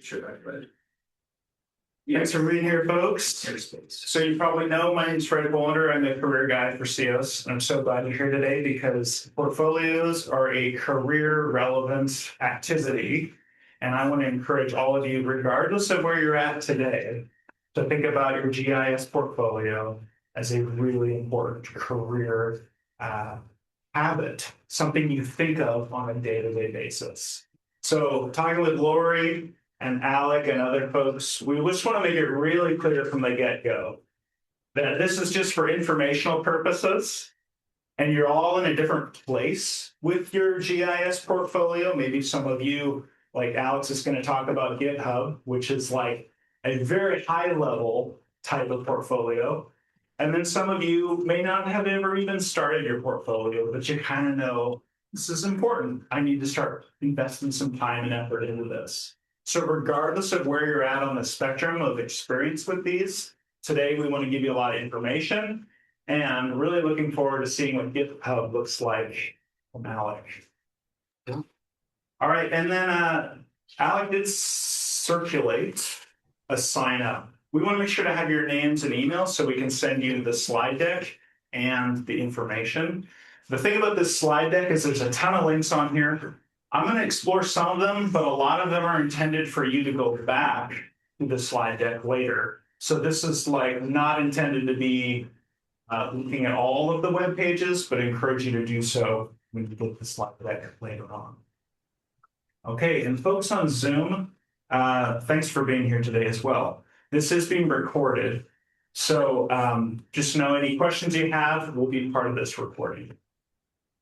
Sure, I read. Thanks for being here, folks. So you probably know my name is Fred Bolander. I'm the career guy for CEOs. And I'm so glad you're here today because portfolios are a career relevant activity. And I want to encourage all of you, regardless of where you're at today, to think about your GIS portfolio as a really important career habit, something you think of on a day-to-day basis. So talking with Lori and Alec and other folks, we just want to make it really clear from the get-go that this is just for informational purposes, and you're all in a different place with your GIS portfolio. Maybe some of you, like Alex, is going to talk about GitHub, which is like a very high-level type of portfolio. And then some of you may not have ever even started your portfolio, but you kind of know this is important. I need to start investing some time and effort into this. So regardless of where you're at on the spectrum of experience with these, today we want to give you a lot of information and really looking forward to seeing what GitHub looks like from Alec. Yeah. All right, and then Alec did circulate a sign up. We want to make sure to have your names and emails so we can send you the slide deck and the information. The thing about this slide deck is there's a ton of links on here. I'm going to explore some of them, but a lot of them are intended for you to go back to the slide deck later. So this is like not intended to be looking at all of the web pages, but encourage you to do so when you get the slide deck later on. Okay, and folks on Zoom, thanks for being here today as well. This is being recorded, so just know any questions you have will be part of this recording.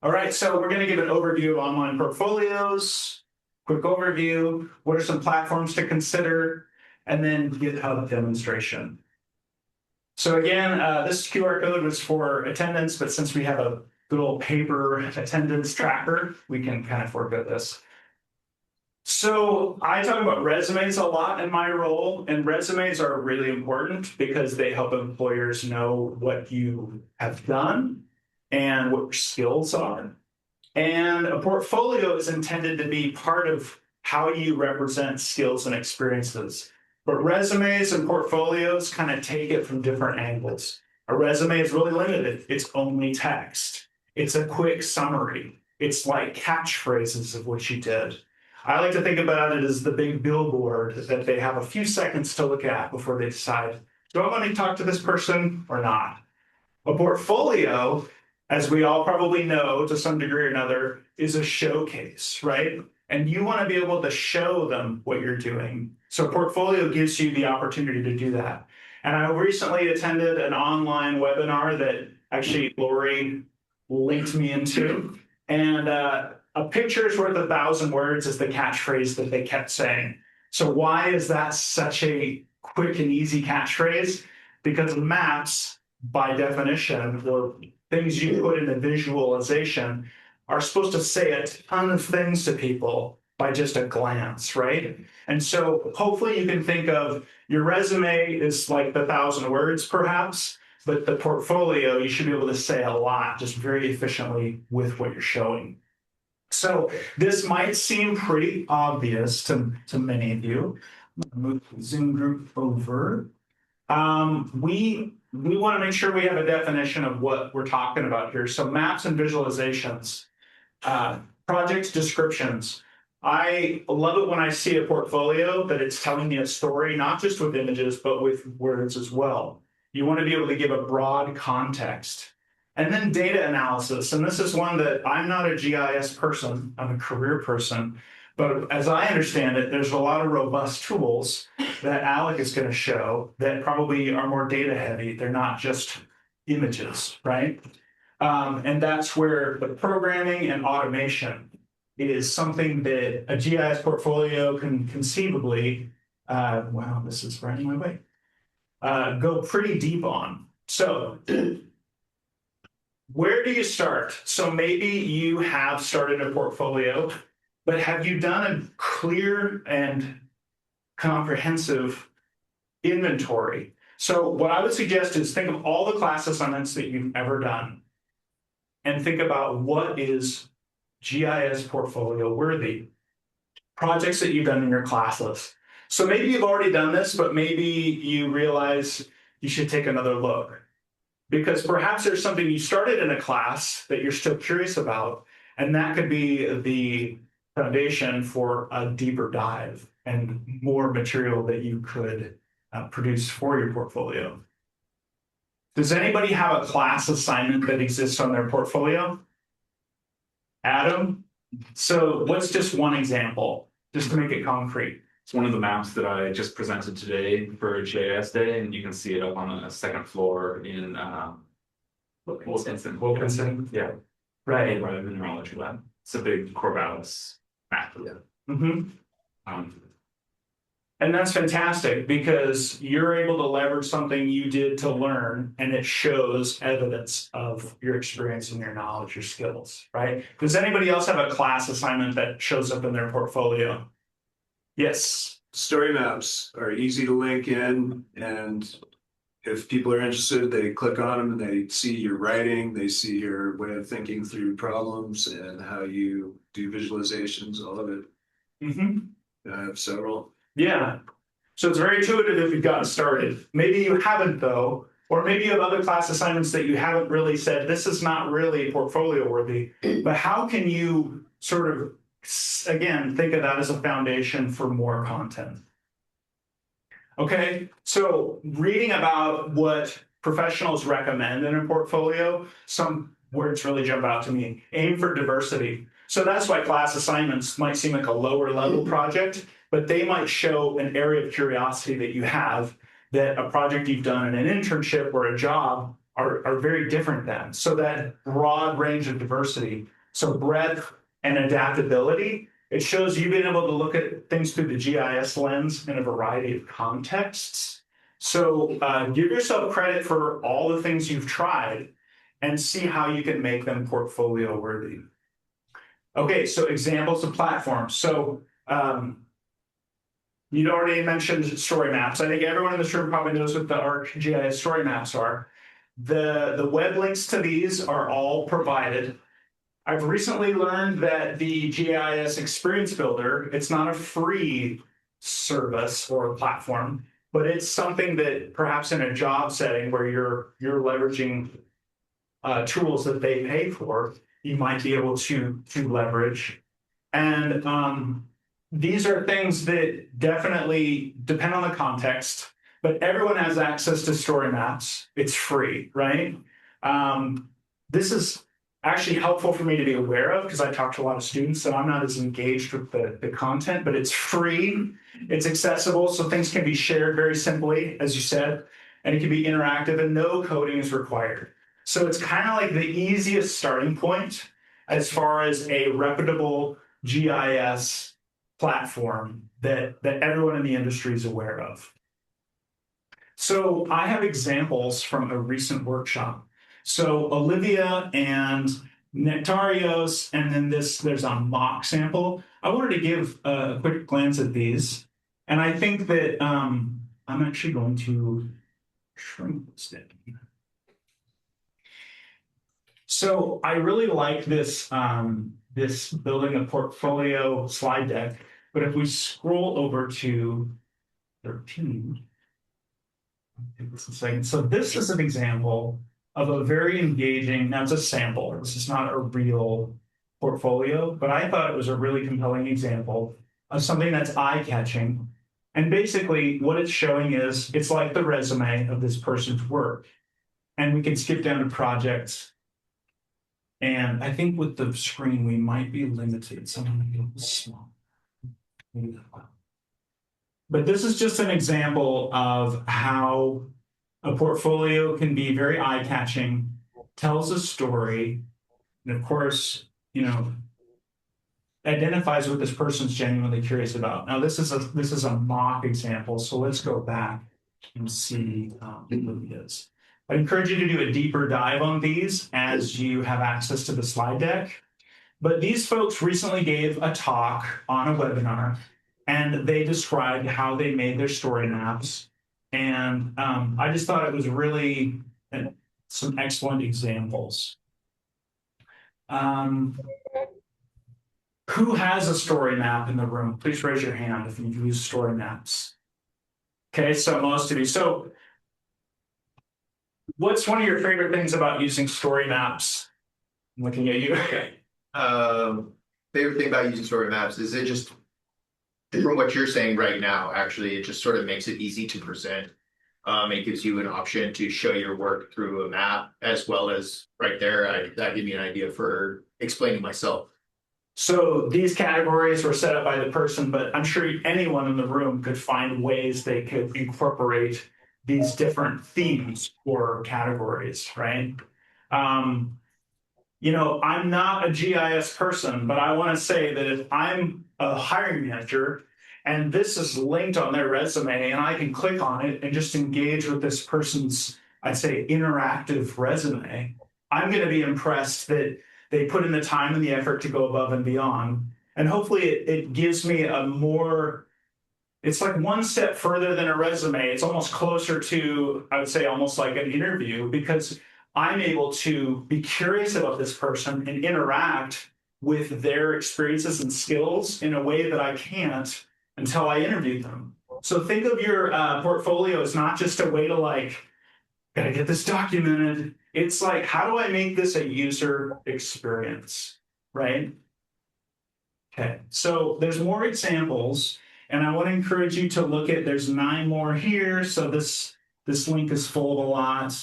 All right, so we're going to give an overview of online portfolios, quick overview, what are some platforms to consider, and then GitHub demonstration. So again, this QR code was for attendance, but since we have a good old paper attendance tracker, we can kind of forego this. So I talk about resumes a lot in my role, and resumes are really important because they help employers know what you have done and what your skills are. And a portfolio is intended to be part of how you represent skills and experiences. But resumes and portfolios kind of take it from different angles. A resume is really limited. It's only text. It's a quick summary. It's like catchphrases of what you did. I like to think about it as the big billboard that they have a few seconds to look at before they decide, do I want to talk to this person or not? A portfolio, as we all probably know to some degree or another, is a showcase, right? And you want to be able to show them what you're doing. So a portfolio gives you the opportunity to do that. And I recently attended an online webinar that actually Lori linked me into. And a picture is worth 1,000 words is the catchphrase that they kept saying. So why is that such a quick and easy catchphrase? Because maps, by definition, or things you put in a visualization, are supposed to say a ton of things to people by just a glance, right? And so hopefully you can think of your resume is like the 1,000 words perhaps, but the portfolio, you should be able to say a lot just very efficiently with what you're showing. So this might seem pretty obvious to many of you. Move the Zoom group over. We want to make sure we have a definition of what we're talking about here. So maps and visualizations, project descriptions. I love it when I see a portfolio that it's telling me a story, not just with images, but with words as well. You want to be able to give a broad context. And then data analysis. And this is one that I'm not a GIS person, I'm a career person. But as I understand it, there's a lot of robust tools that Alec is going to show that probably are more data heavy. They're not just images, right? And that's where the programming and automation is something that a GIS portfolio can conceivably, wow, this is running my way, go pretty deep on. So where do you start? So maybe you have started a portfolio, but have you done a clear and comprehensive inventory? So what I would suggest is think of all the class assignments that you've ever done and think about what is GIS portfolio worthy. Projects that you've done in your classes. So maybe you've already done this, but maybe you realize you should take another look. Because perhaps there's something you started in a class that you're still curious about, and that could be the foundation for a deeper dive and more material that you could produce for your portfolio. Does anybody have a class assignment that exists on their portfolio? Adam? So what's just one example, just to make it concrete? It's one of the maps that I just presented today for GIS Day, and you can see it up on a second floor in Wilkinson. Yeah. Right. By the mineralogy lab. It's a big Corvallis map. Yeah. And that's fantastic because you're able to leverage something you did to learn, and it shows evidence of your experience and your knowledge, your skills, right? Does anybody else have a class assignment that shows up in their portfolio? Yes. Story maps are easy to link in, and if people are interested, they click on them and they see your writing, they see your way of thinking through problems and how you do visualizations, all of it. I have several. Yeah. So it's very intuitive if you've gotten started. Maybe you haven't though, or maybe you have other class assignments that you haven't really said, this is not really portfolio worthy, but how can you sort of, again, think of that as a foundation for more content? Okay, so reading about what professionals recommend in a portfolio, some words really jump out to me. Aim for diversity. So that's why class assignments might seem like a lower level project, but they might show an area of curiosity that you have, that a project you've done in an internship or a job are very different than. So that broad range of diversity, so breadth and adaptability, it shows you being able to look at things through the GIS lens in a variety of contexts. So give yourself credit for all the things you've tried and see how you can make them portfolio worthy. Okay, so examples of platforms. So you'd already mentioned story maps. I think everyone in this room probably knows what the ArcGIS story maps are. The web links to these are all provided. I've recently learned that the GIS Experience Builder, it's not a free service or a platform, but it's something that perhaps in a job setting where you're leveraging tools that they pay for, you might be able to leverage. And these are things that definitely depend on the context, but everyone has access to story maps. It's free, right? This is actually helpful for me to be aware of because I talk to a lot of students, so I'm not as engaged with the content, but it's free, it's accessible, so things can be shared very simply, as you said, and it can be interactive and no coding is required. So it's kind of like the easiest starting point as far as a reputable GIS platform that everyone in the industry is aware of. So I have examples from a recent workshop. So Olivia and Nectarios, and then there's a mock sample. I wanted to give a quick glance at these. And I think that I'm actually going to shrink this down. So I really like this, this building a portfolio slide deck. But if we scroll over to 13, take this a second. So this is an example of a very engaging, now it's a sample, this is not a real portfolio, but I thought it was a really compelling example of something that's eye-catching. And basically what it's showing is, it's like the resume of this person's work. And we can skip down to projects. And I think with the screen, we might be limited, so I'm gonna make it small. But this is just an example of how a portfolio can be very eye-catching, tells a story, and of course, identifies what this person's genuinely curious about. Now, this is a mock example, so let's go back and see what it is. I encourage you to do a deeper dive on these as you have access to the slide deck. But these folks recently gave a talk on a webinar, and they described how they made their story maps. And I just thought it was really some excellent examples. Who has a story map in the room? Please raise your hand if you've used story maps. Okay, so most of you. So what's one of your favorite things about using story maps? I'm looking at you. Okay. Favorite thing about using story maps is it just, from what you're saying right now, actually, it just sort of makes it easy to present. It gives you an option to show your work through a map, as well as right there, that gave me an idea for explaining myself. So these categories were set up by the person, but I'm sure anyone in the room could find ways they could incorporate these different themes or categories, right? You know, I'm not a GIS person, but I want to say that if I'm a hiring manager and this is linked on their resume and I can click on it and just engage with this person's, I'd say, interactive resume, I'm going to be impressed that they put in the time and the effort to go above and beyond. And hopefully it gives me a more, it's like one step further than a resume. It's almost closer to, I would say, almost like an interview, because I'm able to be curious about this person and interact with their experiences and skills in a way that I can't until I interview them. So think of your portfolio as not just a way to like, gotta get this documented. It's like, how do I make this a user experience, right? Okay, so there's more examples, and I want to encourage you to look at, there's 9 more here. So this link is full of a lot.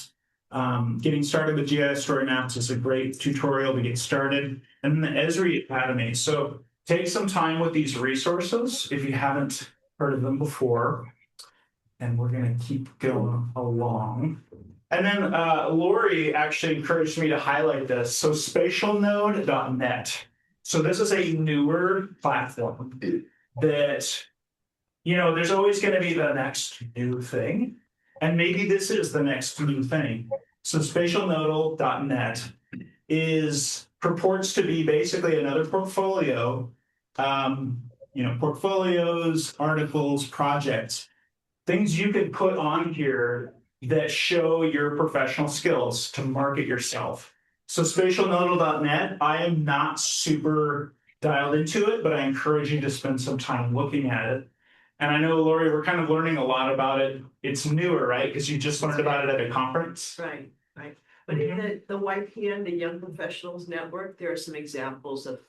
Getting started with GIS story maps is a great tutorial to get started. And then the Esri Academy. So take some time with these resources if you haven't heard of them before. And we're going to keep going along. And then Lori actually encouraged me to highlight this. So spatialnode.net. So this is a newer platform that, you know, there's always going to be the next new thing. And maybe this is the next new thing. So spatialnode.net purports to be basically another portfolio, you know, portfolios, articles, projects, things you could put on here that show your professional skills to market yourself. So spatialnodal.net, I am not super dialed into it, but I encourage you to spend some time looking at it. And I know, Lori, we're kind of learning a lot about it. It's newer, right? Because you just learned about it at a conference. Right. But in the YPN, the Young Professionals Network, there are some examples of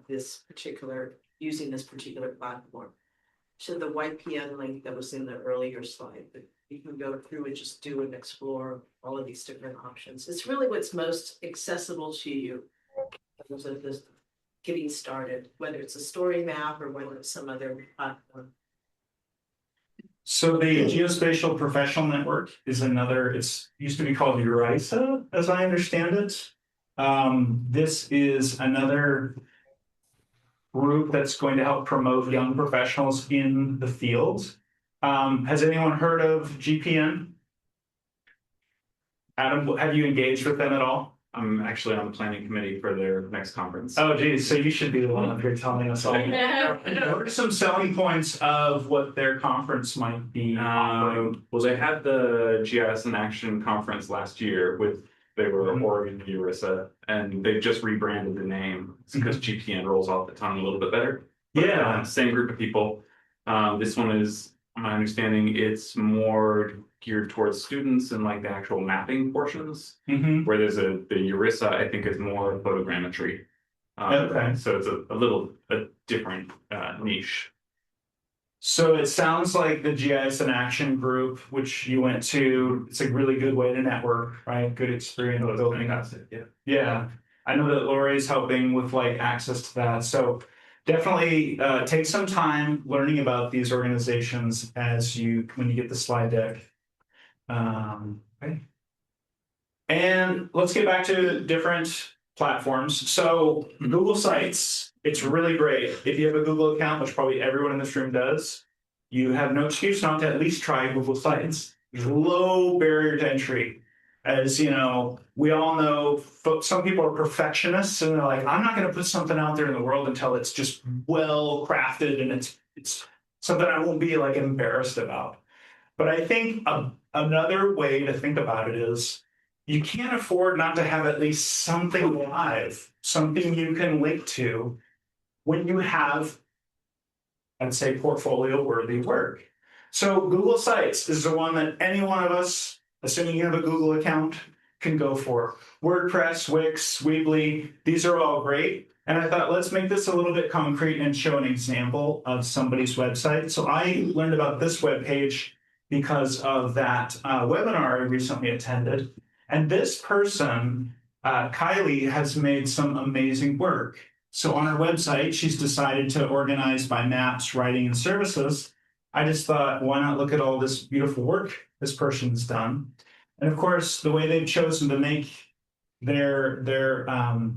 this particular, using this particular platform. So the YPN link that was in the earlier slide, but you can go through and just do and explore all of these different options. It's really what's most accessible to you as of this getting started, whether it's a story map or whether it's some other platform. So the Geospatial Professional Network is another, it's used to be called EURISA, as I understand it. This is another group that's going to help promote young professionals in the field. Has anyone heard of GPN? Adam, have you engaged with them at all? I'm actually on the planning committee for their next conference. Oh, geez, so you should be the one up here telling us all. What are some selling points of what their conference might be offering? Well, they had the GIS in Action conference last year they were Oregon URISA, and they've just rebranded the name because GPN rolls off the tongue a little bit better. But, Yeah. Same group of people. This one is, my understanding, it's more geared towards students and like the actual mapping portions, where there's the URISA, I think, is more photogrammetry. Okay. So it's a different niche. So it sounds like the GIS in Action group, which you went to, it's a really good way to network, right? Good experience building. Yeah. I know that Lori's helping with like access to that. So definitely take some time learning about these organizations when you get the slide deck. Okay. And let's get back to different platforms. So Google Sites, it's really great. If you have a Google account, which probably everyone in this room does, you have no excuse not to at least try Google Sites. There's low barrier to entry. As you know, we all know some people are perfectionists and they're like, I'm not going to put something out there in the world until it's just well crafted and it's something I won't be like embarrassed about. But I think another way to think about it is you can't afford not to have at least something live, something you can link to when you have, I'd say, portfolio worthy work. So Google Sites is the one that any one of us, assuming you have a Google account, can go for. WordPress, Wix, Weebly, these are all great. And I thought, let's make this a little bit concrete and show an example of somebody's website. So I learned about this web page because of that webinar I recently attended. And this person, Kylie, has made some amazing work. So on her website, she's decided to organize by maps, writing, and services. I just thought, why not look at all this beautiful work this person's done? And of course, the way they've chosen to make their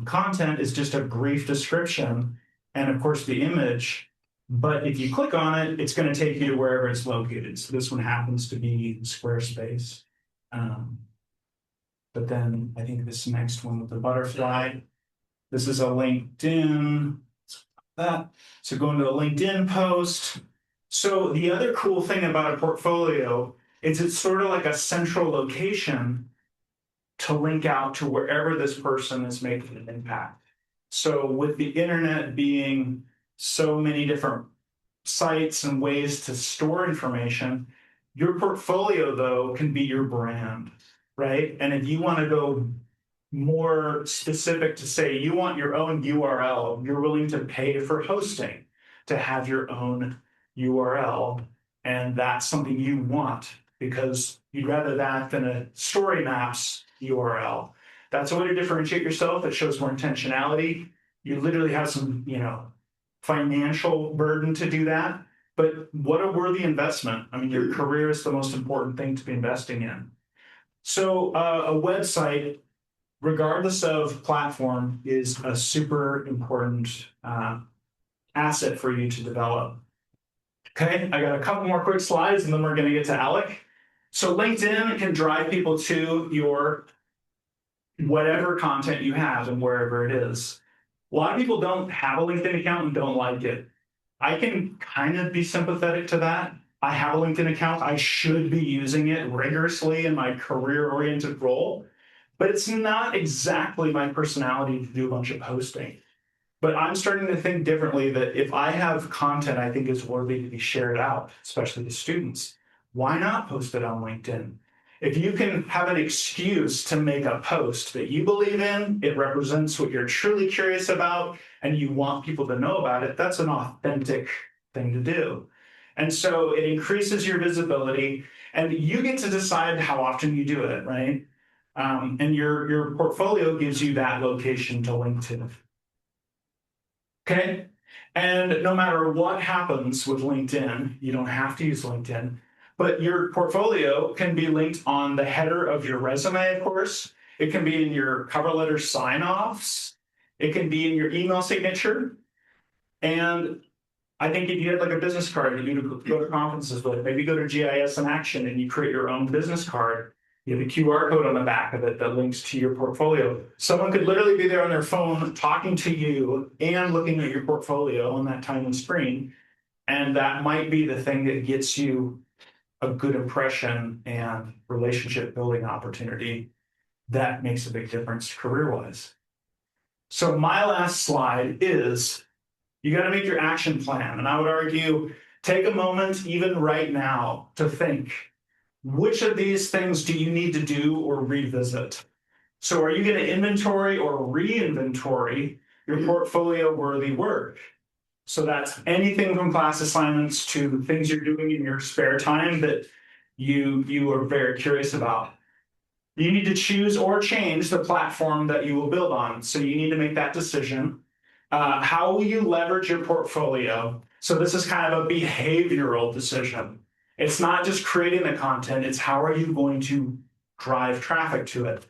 content is just a brief description, and of course the image. But if you click on it, it's going to take you to wherever it's located. So this one happens to be Squarespace. But then I think this next one with the butterfly, this is a LinkedIn. So go into a LinkedIn post. So the other cool thing about a portfolio is it's sort of like a central location to link out to wherever this person is making an impact. So with the internet being so many different sites and ways to store information, your portfolio, though, can be your brand, right? And if you want to go more specific to say you want your own URL, you're willing to pay for hosting to have your own URL, and that's something you want because you'd rather that than a story maps URL. That's a way to differentiate yourself. It shows more intentionality. You literally have some, financial burden to do that, but what a worthy investment. I mean, your career is the most important thing to be investing in. So a website, regardless of platform, is a super important asset for you to develop. Okay, I got a couple more quick slides and then we're going to get to Alec. So LinkedIn can drive people to your whatever content you have and wherever it is. A lot of people don't have a LinkedIn account and don't like it. I can kind of be sympathetic to that. I have a LinkedIn account. I should be using it rigorously in my career-oriented role, but it's not exactly my personality to do a bunch of posting. But I'm starting to think differently that if I have content I think is worthy to be shared out, especially to students, why not post it on LinkedIn? If you can have an excuse to make a post that you believe in, it represents what you're truly curious about, and you want people to know about it, that's an authentic thing to do. And so it increases your visibility, and you get to decide how often you do it, right? And your portfolio gives you that location to link to. Okay, and no matter what happens with LinkedIn, you don't have to use LinkedIn, but your portfolio can be linked on the header of your resume, of course. It can be in your cover letter sign-offs. It can be in your email signature. And I think if you had like a business card that you go to conferences with, maybe go to GIS in Action and you create your own business card. You have a QR code on the back of it that links to your portfolio. Someone could literally be there on their phone talking to you and looking at your portfolio on that tiny screen. And that might be the thing that gets you a good impression and relationship building opportunity that makes a big difference career-wise. So my last slide is you got to make your action plan. And I would argue, take a moment even right now to think, which of these things do you need to do or revisit? So are you going to inventory or re-inventory your portfolio-worthy work? So that's anything from class assignments to things you're doing in your spare time that you are very curious about. You need to choose or change the platform that you will build on. So you need to make that decision. How will you leverage your portfolio? So this is kind of a behavioral decision. It's not just creating the content, it's how are you going to drive traffic to it?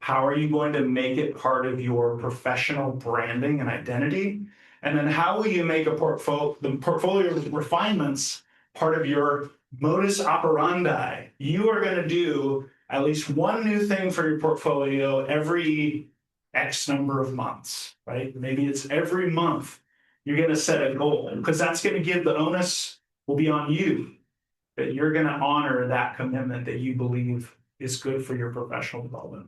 How are you going to make it part of your professional branding and identity? And then how will you make the portfolio refinements part of your modus operandi? You are going to do at least one new thing for your portfolio every X number of months, right? Maybe it's every month you're going to set a goal because that's going to give the onus will be on you. That you're going to honor that commitment that you believe is good for your professional development.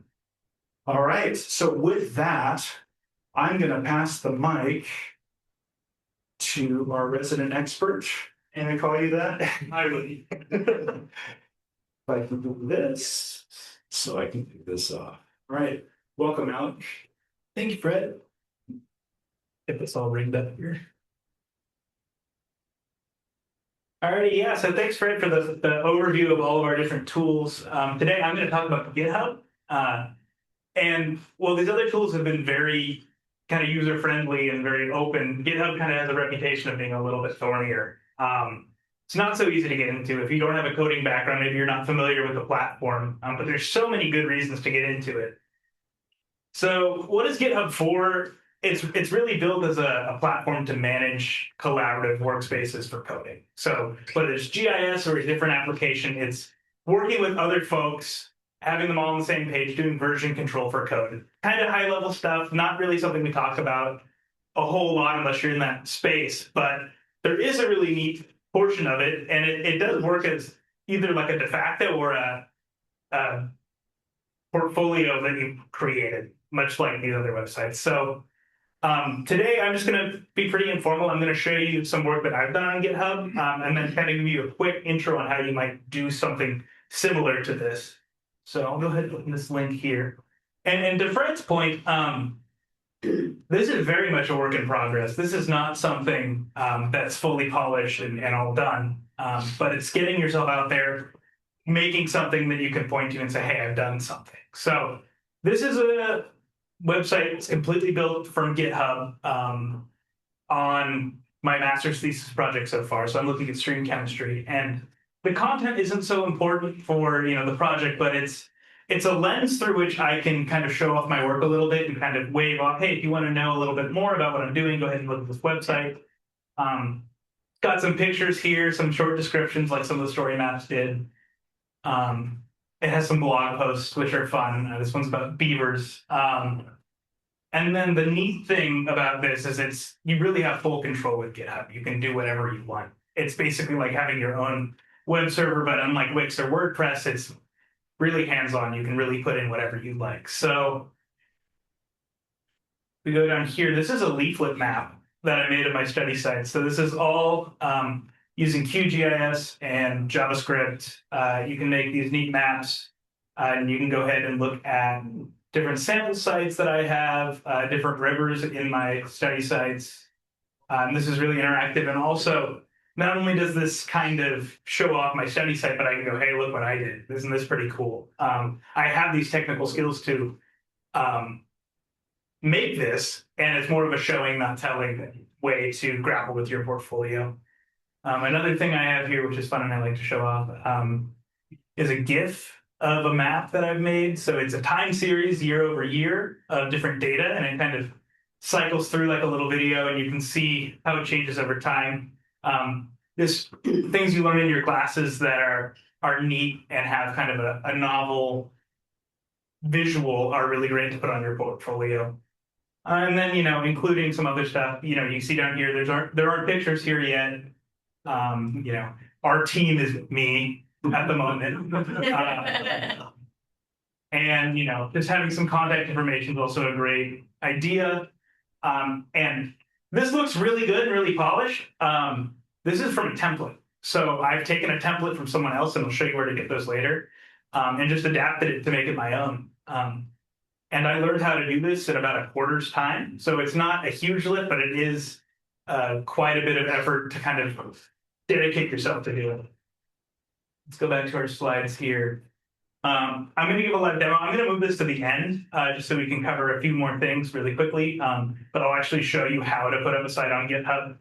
All right, so with that, I'm going to pass the mic to our resident expert. And I call you that? I would. If I can do this, so I can pick this off. All right, welcome, Alec. Thank you, Fred. Get this all rigged up here. Alrighty, yeah, so thanks, Fred, for the overview of all of our different tools. Today, I'm going to talk about GitHub. And while these other tools have been very kind of user-friendly and very open, GitHub kind of has a reputation of being a little bit thornier. It's not so easy to get into. If you don't have a coding background, maybe you're not familiar with the platform, but there's so many good reasons to get into it. So what is GitHub for? It's really built as a platform to manage collaborative workspaces for coding. So whether it's GIS or a different application, it's working with other folks, having them all on the same page, doing version control for code. Kind of high level stuff, not really something we talk about a whole lot unless you're in that space, but there is a really neat portion of it, and it does work as either like a de facto or a portfolio that you've created, much like these other websites. So today I'm just going to be pretty informal. I'm going to show you some work that I've done on GitHub, and then kind of give you a quick intro on how you might do something similar to this. So I'll go ahead and open this link here. And to Fred's point, this is very much a work in progress. This is not something that's fully polished and all done, but it's getting yourself out there, making something that you can point to and say, hey, I've done something. So this is a website that's completely built from GitHub on my master's thesis project so far. So I'm looking at stream chemistry, and the content isn't so important for the project, but it's a lens through which I can kind of show off my work a little bit and kind of wave off, hey, if you want to know a little bit more about what I'm doing, go ahead and look at this website. Got some pictures here, some short descriptions like some of the story maps did. It has some blog posts, which are fun. This one's about beavers. And then the neat thing about this is you really have full control with GitHub. You can do whatever you want. It's basically like having your own web server, but unlike Wix or WordPress, it's really hands-on. You can really put in whatever you like. So we go down here. This is a leaflet map that I made of my study site. So this is all using QGIS and JavaScript. You can make these neat maps, and you can go ahead and look at different sample sites that I have, different rivers in my study sites. This is really interactive, and also not only does this kind of show off my study site, but I can go, hey, look what I did. Isn't this pretty cool? I have these technical skills to make this, and it's more of a showing, not telling way to grapple with your portfolio. Another thing I have here, which is fun and I like to show off, is a GIF of a map that I've made. So it's a time series year over year of different data, and it kind of cycles through like a little video, and you can see how it changes over time. This things you learn in your classes that are neat and have kind of a novel visual are really great to put on your portfolio. And then, including some other stuff, you see down here, there aren't pictures here yet. Our team is me at the moment. And, just having some contact information is also a great idea. And this looks really good and really polished. This is from a template. So I've taken a template from someone else, and I'll show you where to get those later, and just adapted it to make it my own. And I learned how to do this in about a quarter's time. So it's not a huge lift, but it is quite a bit of effort to kind of dedicate yourself to do it. Let's go back to our slides here. I'm going to give a live demo. I'm going to move this to the end just so we can cover a few more things really quickly. But I'll actually show you how to put up a site on GitHub,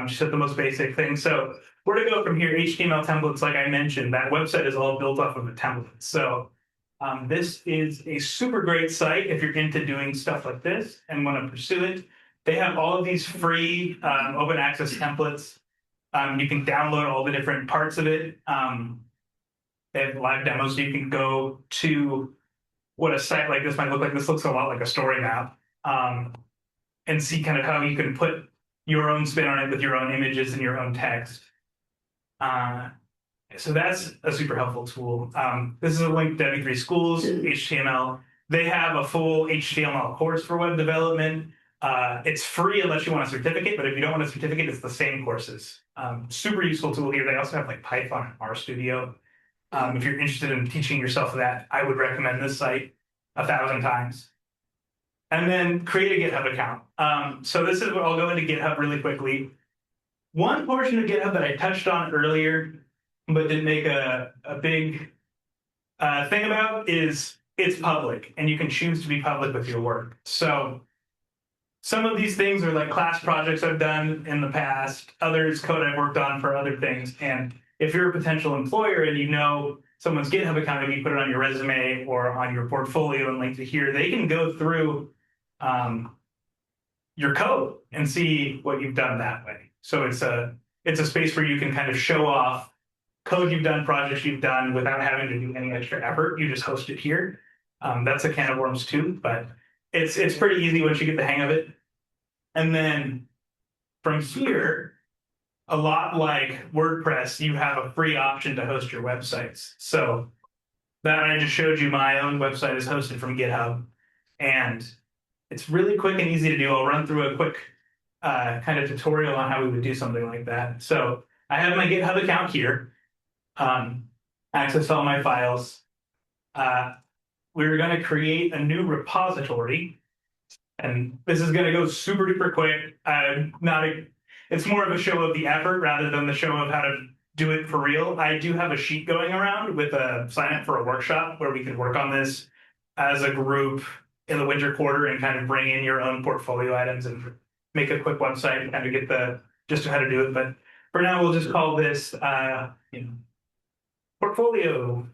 just at the most basic thing. So where to go from here? HTML templates, like I mentioned, that website is all built off of a template. So this is a super great site if you're into doing stuff like this and want to pursue it. They have all of these free open access templates. You can download all the different parts of it. They have live demos, so you can go to what a site like this might look like. This looks a lot like a story map, and see kind of how you can put your own spin on it with your own images and your own text. So that's a super helpful tool. This is a link to W3 Schools, HTML. They have a full HTML course for web development. It's free unless you want a certificate, but if you don't want a certificate, it's the same courses. Super useful tool here. They also have like Python and RStudio. If you're interested in teaching yourself that, I would recommend this site 1,000 times. And then create a GitHub account. So this is what I'll go into GitHub really quickly. One portion of GitHub that I touched on earlier, but didn't make a big thing about is it's public and you can choose to be public with your work. So some of these things are like class projects I've done in the past, others code I've worked on for other things. And if you're a potential employer and you know someone's GitHub account and you put it on your resume or on your portfolio and link to here, they can go through your code and see what you've done that way. So it's a space where you can kind of show off code you've done, projects you've done without having to do any extra effort. You just host it here. That's a can of worms too, but it's pretty easy once you get the hang of it. And then from here, a lot like WordPress, you have a free option to host your websites. So that I just showed you, my own website is hosted from GitHub, and it's really quick and easy to do. I'll run through a quick kind of tutorial on how we would do something like that. So I have my GitHub account here, access all my files. We're going to create a new repository, and this is going to go super duper quick. It's more of a show of the effort rather than the show of how to do it for real. I do have a sheet going around with a sign up for a workshop where we can work on this as a group in the winter quarter and kind of bring in your own portfolio items and make a quick website and kind of get the gist of how to do it. But for now, we'll just call this portfolio.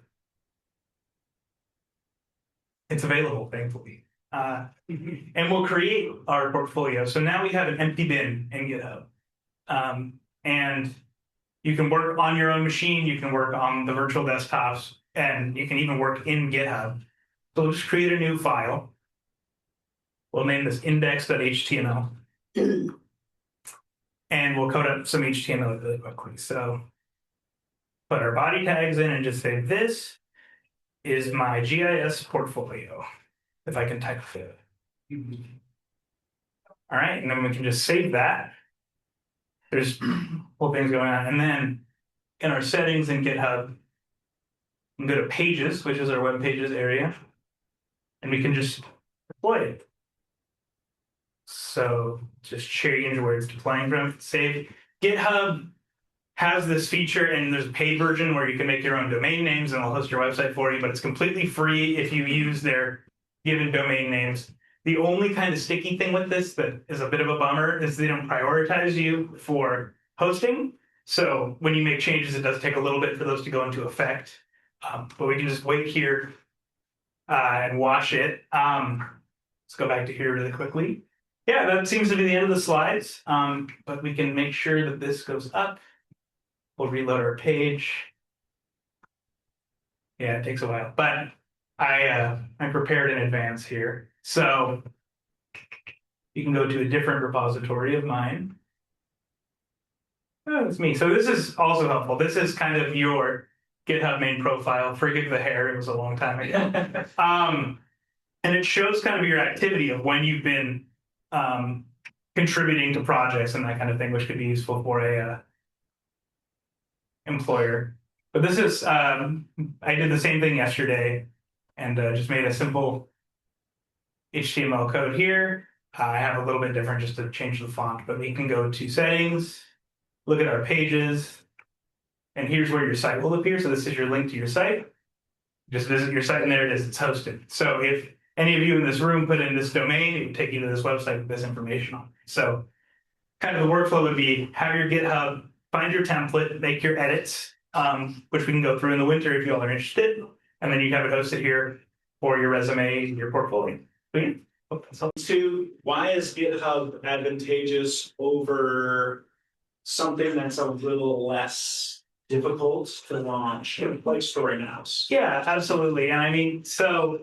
It's available, thankfully. And we'll create our portfolio. So now we have an empty bin in GitHub. And you can work on your own machine, you can work on the virtual desktops, and you can even work in GitHub. So we'll just create a new file. We'll name this index.html. And we'll code up some HTML really quickly. So put our body tags in and just say, this is my GIS portfolio, if I can type it. All right, and then we can just save that. There's whole things going on. And then in our settings in GitHub, we can go to pages, which is our web pages area, and we can just deploy it. So just change where it's deploying from, save. GitHub has this feature, and there's a paid version where you can make your own domain names and they'll host your website for you, but it's completely free if you use their given domain names. The only kind of sticky thing with this that is a bit of a bummer is they don't prioritize you for hosting. So when you make changes, it does take a little bit for those to go into effect. But we can just wait here and watch it. Let's go back to here really quickly. Yeah, that seems to be the end of the slides, but we can make sure that this goes up. We'll reload our page. Yeah, it takes a while, but I'm prepared in advance here. So you can go to a different repository of mine. Oh, it's me. So this is also helpful. This is kind of your GitHub main profile. Forgive the hair, it was a long time ago. And it shows kind of your activity of when you've been contributing to projects and that kind of thing, which could be useful for a employer. But this is, I did the same thing yesterday and just made a simple HTML code here. I have a little bit different just to change the font, but we can go to settings, look at our pages, and here's where your site will appear. So this is your link to your site. Just visit your site and there it is, it's hosted. So if any of you in this room put in this domain, it would take you to this website with this information on it. So kind of the workflow would be have your GitHub, find your template, make your edits, which we can go through in the winter if you all are interested. And then you have it hosted here for your resume, your portfolio. To why is GitHub advantageous over something that's a little less difficult to launch, like Story Maps? Yeah, absolutely. And I mean, so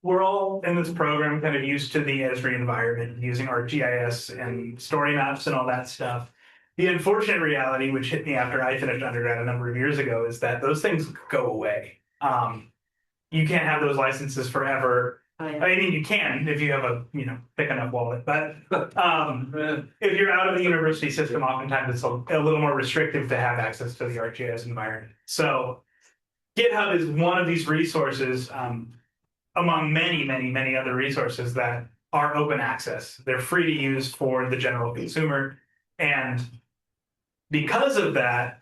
we're all in this program kind of used to the Esri environment, using ArcGIS and story maps and all that stuff. The unfortunate reality, which hit me after I finished undergrad a number of years ago, is that those things go away. You can't have those licenses forever. I mean, you can if you have a thick enough wallet, but if you're out of the university system, oftentimes it's a little more restrictive to have access to the ArcGIS environment. So GitHub is one of these resources among many other resources that are open access. They're free to use for the general consumer, and because of that,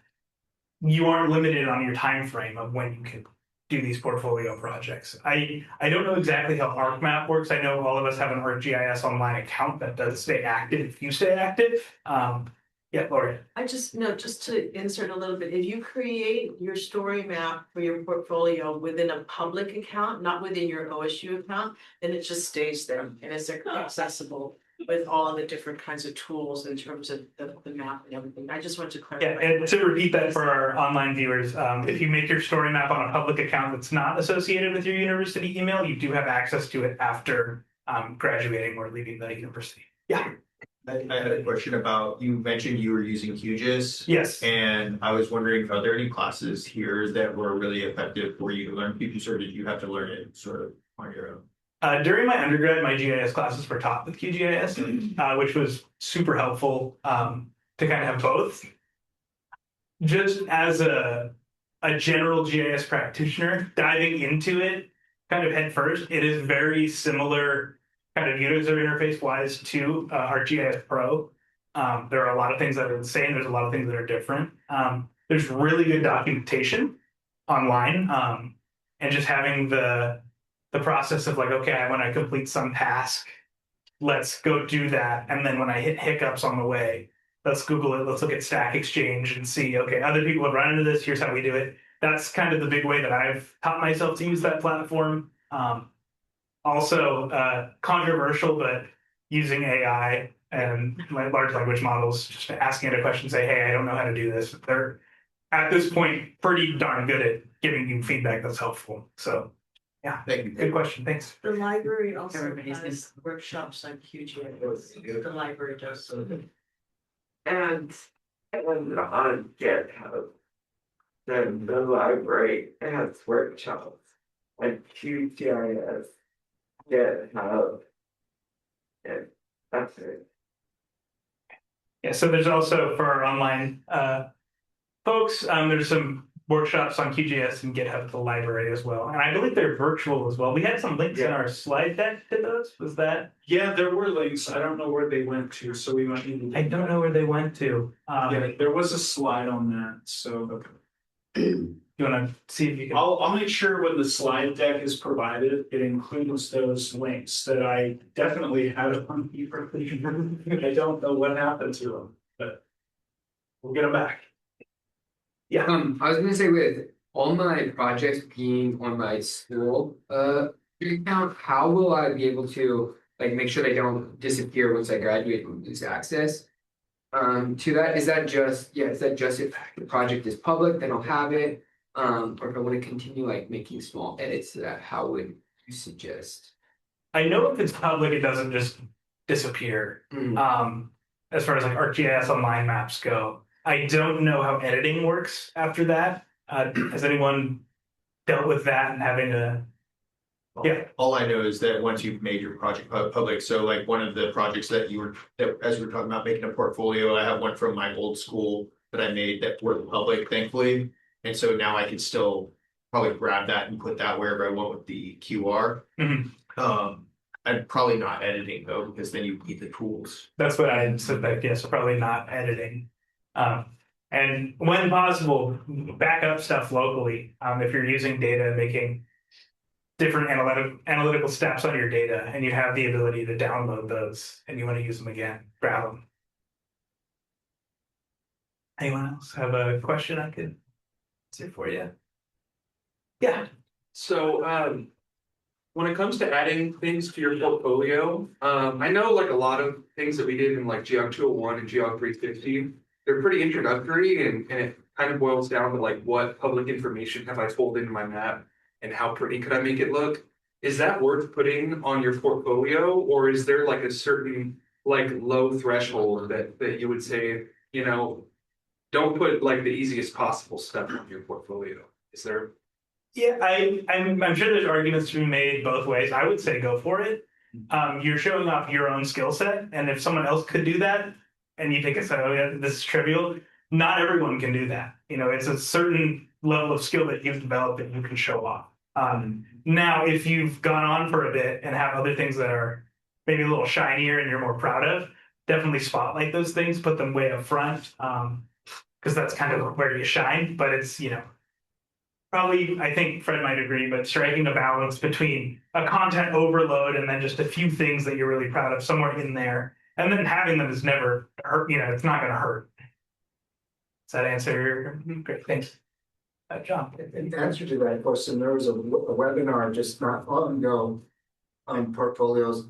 you aren't limited on your time frame of when you can do these portfolio projects. I don't know exactly how ArcMap works. I know all of us have an ArcGIS online account that does stay active if you stay active. Yeah, Lori. just to insert a little bit, if you create your story map for your portfolio within a public account, not within your OSU account, then it just stays there and it's accessible with all the different kinds of tools in terms of the map and everything. I just want to clarify. Yeah, and to repeat that for our online viewers, if you make your story map on a public account that's not associated with your university email, you do have access to it after graduating or leaving the university. Yeah. I had a question about, you mentioned you were using QGIS. Yes. And I was wondering, are there any classes here that were really effective for you to learn QGIS, or did you have to learn it sort of on your own? During my undergrad, my GIS classes were taught with QGIS, which was super helpful to kind of have both. Just as a general GIS practitioner, diving into it kind of head first, it is very similar kind of user interface wise to ArcGIS Pro. There are a lot of things that are the same. There's a lot of things that are different. There's really good documentation online, and just having the process of like, okay, I want to complete some task, let's go do that. And then when I hit hiccups on the way, let's Google it. Let's look at Stack Exchange and see, okay, other people have run into this. Here's how we do it. That's kind of the big way that I've taught myself to use that platform. Also, controversial, but using AI and large language models, just asking it a question, say, hey, I don't know how to do this. They're at this point pretty darn good at giving you feedback that's helpful. So yeah, Thank you. good question. Thanks. The library also Everybody's has workshops on QGIS. The library does. And on GitHub, then the library has workshops on QGIS, GitHub, and that's it. Yeah, so there's also for our online folks, there's some workshops on QGIS and GitHub at the library as well. And I believe they're virtual as well. We had some links in our slide deck to those. Was that? Yeah, there were links. I don't know where they went to, so we might need to. I don't know where they went to. Yeah, there was a slide on that, so. You want to see if you can? I'll make sure when the slide deck is provided, it includes those links that I definitely had on here. I don't know what happened to them, but we'll get them back. Yeah. I was gonna say, with all my projects being on my school account, how will I be able to like make sure they don't disappear once I graduate and lose access to that? Is that just if the project is public, then I'll have it? Or if I want to continue like making small edits to that, how would you suggest? I know if it's public, it doesn't just disappear. As far as like ArcGIS online maps go, I don't know how editing works after that. Has anyone dealt with that and having a? Yeah. All I know is that once you've made your project public, so like one of the projects that as we were talking about making a portfolio, I have one from my old school that I made that were public, thankfully. And so now I can still probably grab that and put that wherever I want with the QR. I'm probably not editing though, because then you need the tools. That's what I said that, yes, probably not editing. And when possible, back up stuff locally. If you're using data, making different analytical steps on your data, and you have the ability to download those and you want to use them again, grab them. Anyone else have a question I could answer for you? Yeah. So when it comes to adding things to your portfolio, I know like a lot of things that we did in like Geog 201 and Geog 350, they're pretty introductory and it kind of boils down to like what public information have I pulled into my map and how pretty could I make it look? Is that worth putting on your portfolio, or is there like a certain like low threshold that you would say, you know, don't put like the easiest possible stuff on your portfolio? Is there? Yeah, I'm sure there's arguments to be made both ways. I would say go for it. You're showing off your own skill set, and if someone else could do that, and you think it's oh yeah, this is trivial, not everyone can do that. You know, it's a certain level of skill that you've developed that you can show off. Now, if you've gone on for a bit and have other things that are maybe a little shinier and you're more proud of, definitely spotlight those things, put them way up front, because that's kind of where you shine. But it's, you know, probably, I think Fred might agree, but striking a balance between a content overload and then just a few things that you're really proud of somewhere in there. And then having them is never hurt, you know, it's not going to hurt. Does that answer? Great, thanks. John. In answer to that question, there was a webinar just not long ago on portfolios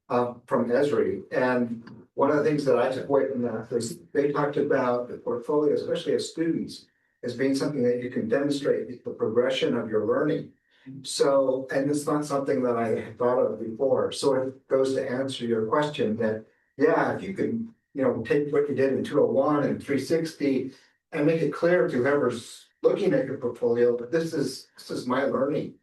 from Esri. And one of the things that I took away from that was they talked about the portfolio, especially as students, as being something that you can demonstrate the progression of your learning. So, and it's not something that I had thought of before. So it goes to answer your question that, yeah, if you can, you know, take what you did in 201 and 360 and make it clear to whoever's looking at your portfolio, but this is my learning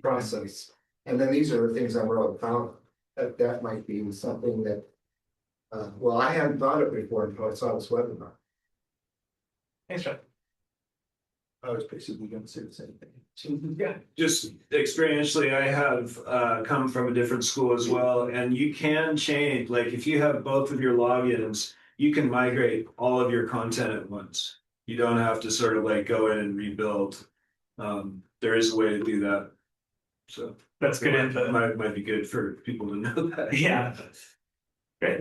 process. And then these are the things I'm really proud of. That might be something that, well, I hadn't thought of before until I saw this webinar. Thanks, John. I was basically going to say the same thing. Yeah. Just experientially, I have come from a different school as well, and you can change, like if you have both of your logins, you can migrate all of your content at once. You don't have to sort of like go in and rebuild. There is a way to do that. So That's good info. Might be good for people to know that. Yeah.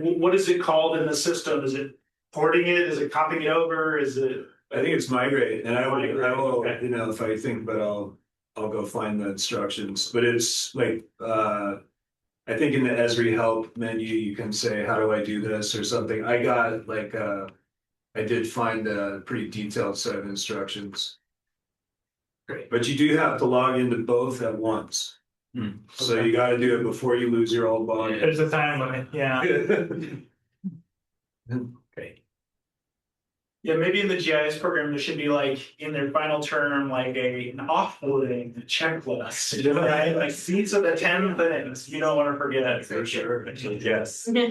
What is it called in the system? Is it porting it? Is it copying it over? Is it? I think it's migrate, and I will, Okay. you know, if I think, but I'll go find the instructions. But it's like, I think in the Esri help menu, you can say, how do I do this or something. I got like, I did find a pretty detailed set of instructions. Great. But you do have to log into both at once. So you got to do it before you lose your old login. There's a time limit, yeah. Great. Yeah, maybe in the GIS program, there should be like in their final term, like an offboarding checklist, right? Like these are the 10 things you don't want to forget. For sure. Yes. Maybe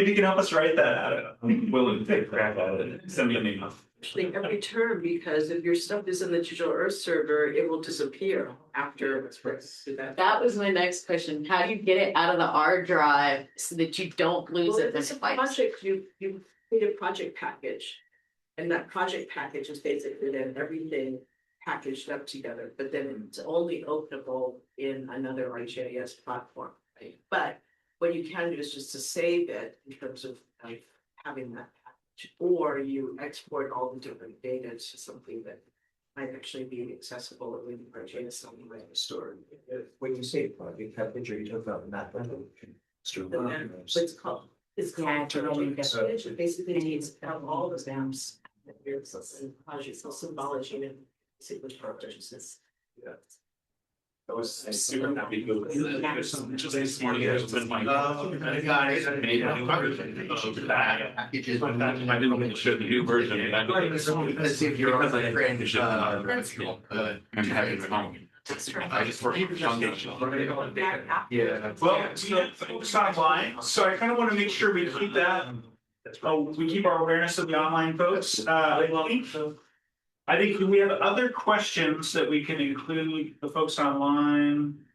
you can help us write that out. I'm willing to take crap out of it. Send me an email. Actually, every term, because if your stuff is in the digital Earth server, it will disappear after that. That was my next question. How do you get it out of the R drive so that you don't lose Well, it? it's a project, you create a project package. And that project package is basically then everything packaged up together, but then it's only openable in another GIS platform. Right? But what you can do is just to save it in terms of like having that package, or you export all the different data to something that might actually be accessible in GIS anyway. Stored. When you say project package, are you talking about map resolution? What's called, it's called project definition, basically needs to have all the maps. There's some projects, some symbology and basically purposes. Yeah. I was super happy to just this morning. It's been like. Guys, I didn't show the new version. Let's see if you're on the friend. I'm having it home. I just work. Yeah. Well, we have folks online, so I kind of want to make sure we keep that. We keep our awareness of the online folks. I think we have other questions that we can include the folks online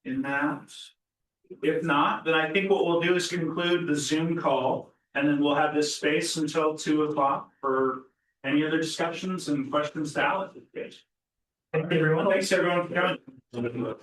in that. If not, then I think what we'll do is conclude the Zoom call, and then we'll have this space until 2 o'clock for any other discussions and questions to Alec. Thank you, everyone. Thanks everyone for coming.